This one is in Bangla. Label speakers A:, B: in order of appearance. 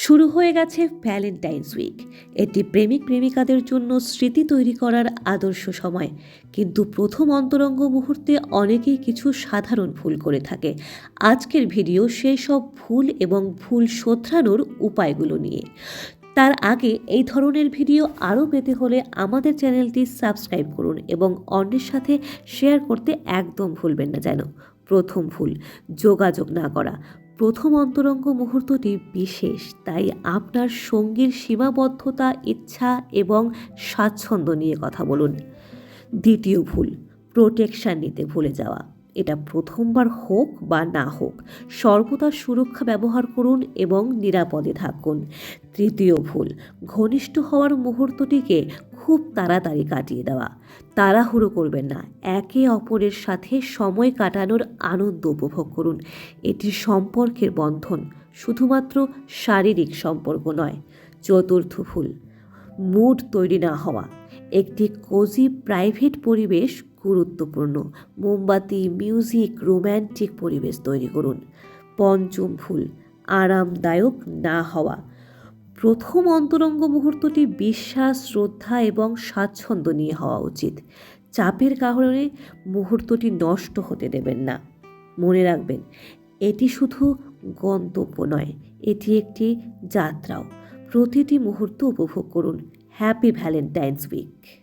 A: শুরু হয়ে গেছে ভ্যালেন্টাইন্স উইক। এটি প্রেমিক প্রেমিকাদের জন্য স্মৃতি তৈরি করার আদর্শ সময়। কিন্তু প্রথম অন্তরঙ্গ মুহূর্তে অনেকেই কিছু সাধারণ ভুল করে থাকে। আজকের ভিডিও সেই সব ভুল এবং ভুল শোধরানোর উপায়গুলো নিয়ে। তার আগে এই ধরনের ভিডিও আরও পেতে হলে আমাদের চ্যানেলটি সাবস্ক্রাইব করুন এবং অন্যের সাথে শেয়ার করতে একদম ভুলবেন না যেন। প্রথম ভুল, যোগাযোগ না করা। প্রথম অন্তরঙ্গ মুহূর্তটি বিশেষ, তাই আপনার সঙ্গীর সীমাবদ্ধতা, ইচ্ছা এবং স্বাচ্ছন্দ্য নিয়ে কথা বলুন। দ্বিতীয় ভুল, প্রোটেকশন নিতে ভুলে যাওয়া। এটা প্রথমবার হোক বা না হোক, সর্বদা সুরক্ষা ব্যবহার করুন এবং নিরাপদে থাকুন। তৃতীয় ভুল, ঘনিষ্ঠ হওয়ার মুহূর্তটিকে খুব তাড়াতাড়ি কাটিয়ে দেওয়া। তাড়াহুড়ো করবেন না, একে অপরের সাথে সময় কাটানোর আনন্দ উপভোগ করুন। এটি সম্পর্কের বন্ধন, শুধুমাত্র শারীরিক সম্পর্ক নয়। চতুর্থ ভুল, মুড তৈরি না হওয়া। একটি কোজি প্রাইভেট পরিবেশ গুরুত্বপূর্ণ। মোমবাতি, মিউজিক, রোম্যান্টিক পরিবেশ তৈরি করুন। পঞ্চম ভুল, আরামদায়ক না হওয়া। প্রথম অন্তরঙ্গ মুহূর্তটি বিশ্বাস, শ্রদ্ধা এবং স্বাচ্ছন্দ্য নিয়ে হওয়া উচিত। চাপের কারণে মুহূর্তটি নষ্ট হতে দেবেন না। মনে রাখবেন, এটি শুধু গন্তব্য নয়, এটি একটি যাত্রাও। প্রতিটি মুহূর্ত উপভোগ করুন। Happy Valentine's week.